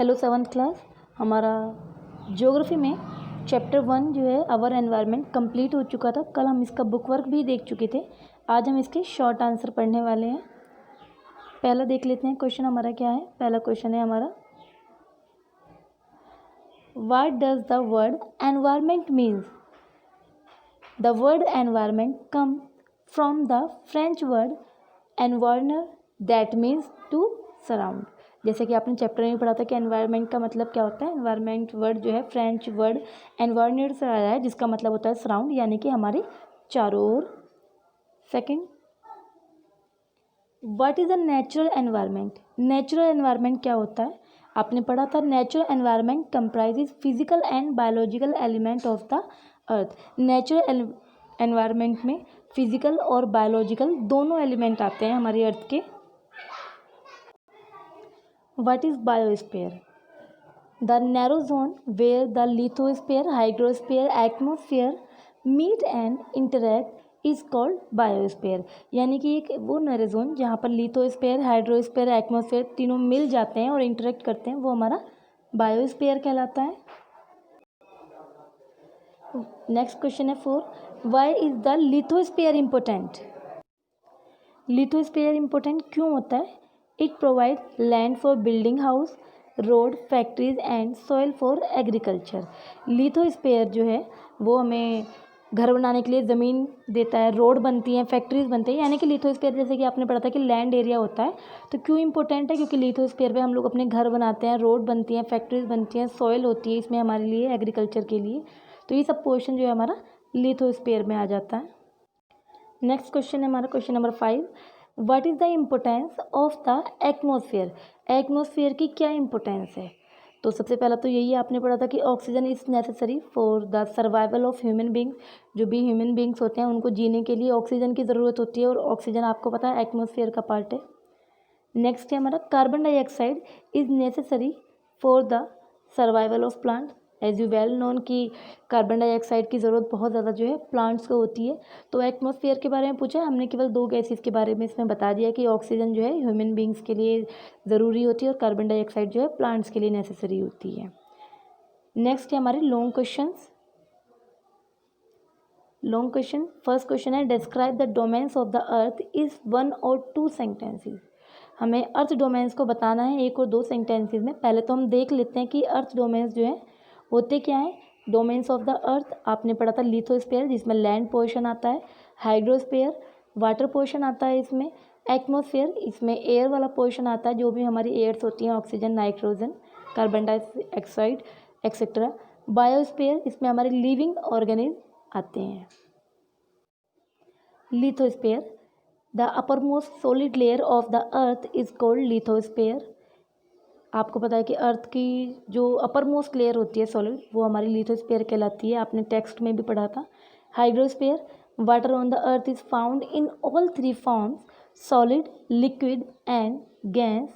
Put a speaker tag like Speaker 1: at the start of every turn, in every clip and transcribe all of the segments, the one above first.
Speaker 1: Hello seventh class. हमारा geography में chapter 1 जो है आवर एनवायरनमेंट कंप्लीट हो चुका था। कल हम इसका बुक वर्क भी देख चुके थे। आज हम इसके शॉर्ट आंसर पढ़ने वाले हैं। पहला देख लेते हैं क्वेश्चन हमारा क्या है। पहला क्वेश्चन है हमारा, what does the word environment means? The word environment come from the French word environner that means to surround. जैसे कि आपने चैप्टर में पढ़ा था कि एनवायरनमेंट का मतलब क्या होता है। एनवायरनमेंट वर्ड जो है फ्रेंच वर्ड एनवायरनर से आया है, जिसका मतलब होता है सराउंड, यानी कि हमारे चारों ओर। Second, what is a natural environment? Natural environment क्या होता है? आपने पढ़ा था natural environment comprises physical and biological element of the earth. Natural environment में फिजिकल और बायोलॉजिकल दोनों एलिमेंट आते हैं हमारी अर्थ के। What is biosphere? The narrow zone where the lithosphere, hydrosphere, atmosphere meet and interact is called biosphere। यानी कि एक वो नैरो जोन जहाँ पर लिथोस्फीयर, हाइड्रोस्फीयर, एटमॉस्फेयर तीनों मिल जाते हैं और इंटरेक्ट करते हैं, वो हमारा बायोस्फीयर कहलाता है। नेक्स्ट क्वेश्चन है 4, why is the lithosphere important? Lithosphere important क्यों होता है? It provide land for building house, road, factories and soil for agriculture. Lithosphere जो है वो हमें घर बनाने के लिए ज़मीन देता है, रोड बनती हैं, फैक्ट्रीज बनती हैं। यानी कि लिथोस्फीयर, जैसे कि आपने पढ़ा था कि लैंड एरिया होता है। तो क्यों इंपॉर्टेंट है? क्योंकि लिथोस्फीयर पे हम लोग अपने घर बनाते हैं, रोड बनती हैं, फैक्ट्रीज बनती हैं, सॉइल होती है इसमें हमारे लिए, एग्रीकल्चर के लिए। तो ये सब पोर्शन जो है हमारा लिथोस्फीयर में आ जाता है। नेक्स्ट क्वेश्चन है हमारा question number 5, what is the importance of the atmosphere? Atmosphere की क्या इम्पोर्टेंस है? तो सबसे पहला तो यही आपने पढ़ा था कि oxygen is necessary for the survival of human beings. जो भी ह्यूमन बींग्स होते हैं उनको जीने के लिए ऑक्सीजन की ज़रूरत होती है, और ऑक्सीजन आपको पता है एटमॉस्फेयर का पार्ट है। नेक्स्ट है हमारा, carbon dioxide is necessary for the survival of plant. As you well known कि कार्बन डाइऑक्साइड की ज़रूरत बहुत ज़्यादा जो है प्लांट्स को होती है। तो एटमॉस्फेयर के बारे में पूछा हमने, केवल 2 गैसेस के बारे में इसमें बता दिया कि ऑक्सीजन जो है ह्यूमन बींग्स के लिए ज़रूरी होती है और कार्बन डाइऑक्साइड जो है प्लांट्स के लिए नेसेसरी होती है। नेक्स्ट है हमारे long questions. Long question, first question है, describe the domains of the earth is 1 और 2 सेंटेंसेस। हमें अर्थ डोमेन्स को बताना है 1 और 2 सेंटेंसेस में। पहले तो हम देख लेते हैं कि अर्थ डोमेन्स जो है होते क्या हैं। डोमेन्स ऑफ द अर्थ आपने पढ़ा था लिथोस्फीयर, जिसमें लैंड पोर्शन आता है, हाइड्रोस्फीयर वाटर पोर्शन आता है इसमें, एटमॉस्फेयर इसमें एयर वाला पोर्शन आता है, जो भी हमारी एयर्स होती हैं, oxygen, nitrogen, carbon dioxide etcetera. Biosphere इसमें हमारे लिविंग ऑर्गेनिज्म आते हैं। Lithosphere, the uppermost solid layer of the earth is called lithosphere. आपको पता है कि अर्थ की जो अपर मोस्ट लेयर होती है सॉलिड, वो हमारी लिथोस्फीयर कहलाती है, आपने टेक्स्ट में भी पढ़ा था। Hydrosphere, water on the earth is found in all 3 forms, solid, liquid and gas.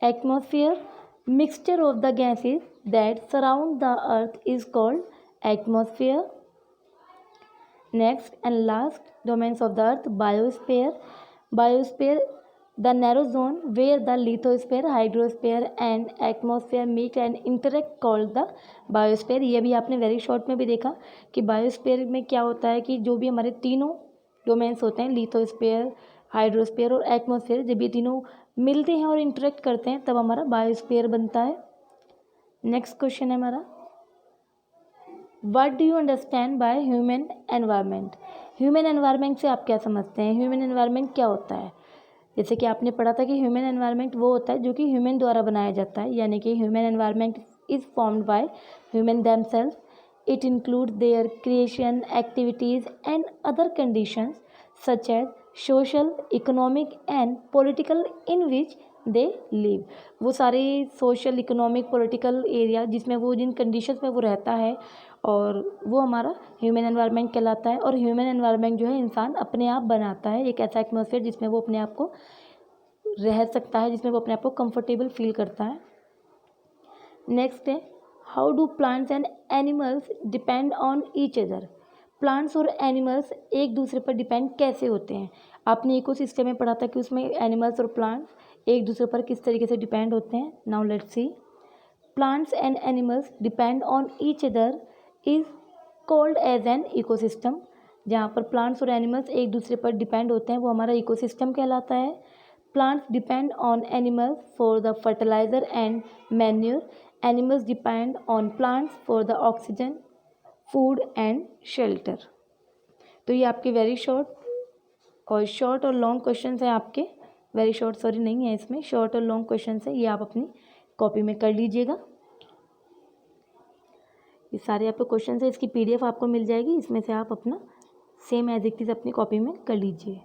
Speaker 1: Atmosphere, mixture of the gases that surround the earth is called atmosphere. Next and last domains of the earth, biosphere. Biosphere, the narrow zone where the lithosphere, hydrosphere and atmosphere meet and interact called the biosphere। ये भी आपने very short में भी देखा कि biosphere में क्या होता है कि जो भी हमारे तीनों डोमेन्स होते हैं, लिथोस्फीयर, हाइड्रोस्फीयर और एटमॉस्फेयर, जब ये तीनों मिलते हैं और इंटरेक्ट करते हैं तब हमारा बायोस्फीयर बनता है। नेक्स्ट क्वेश्चन है हमारा, what do you understand by human environment? Human environment से आप क्या समझते हैं? ह्यूमन एनवायरनमेंट क्या होता है? जैसे कि आपने पढ़ा था कि ह्यूमन एनवायरनमेंट वो होता है जो कि ह्यूमन द्वारा बनाया जाता है, यानी कि human environment is formed by human themselves. It include their creation, activities and other conditions such as social, economic and political in which they live. वो सारे सोशल, इकोनॉमिक, पॉलिटिकल एरिया जिसमें वो जिन कंडीशंस में वो रहता है, और वो हमारा ह्यूमन एनवायरनमेंट कहलाता है। और ह्यूमन एनवायरनमेंट जो है इंसान अपने आप बनाता है, एक ऐसा एटमॉस्फेयर जिसमें वो अपने आप को रह सकता है, जिसमें वो अपने आप को कंफर्टेबल फील करता है। नेक्स्ट है, how do plants and animals depend on each other? Plants और एनिमल्स एक दूसरे पर डिपेंड कैसे होते हैं? आपने इकोसिस्टम में पढ़ा था कि उसमें एनिमल्स और प्लांट्स एक दूसरे पर किस तरीके से डिपेंड होते हैं। Now let's see. Plants and animals depend on each other is called as an ecosystem. जहाँ पर प्लांट्स और एनिमल्स एक दूसरे पर डिपेंड होते हैं वो हमारा इकोसिस्टम कहलाता है। Plants depend on animals for the fertiliser and manure. Animals depend on plants for the oxygen, food and shelter. तो ये आपके वेरी शॉर्ट और लॉन्ग क्वेश्चन है आपके। वेरी शॉर्ट सॉरी नहीं है, इसमें शॉर्ट और लॉन्ग क्वेश्चन है, ये आप अपनी कॉपी में कर लीजिएगा। ये सारे आपके क्वेश्चन है, इसकी PDF आपको मिल जाएगी, इसमें से आप अपना सेम एज इट इज़ अपनी कॉपी में कर लीजिए।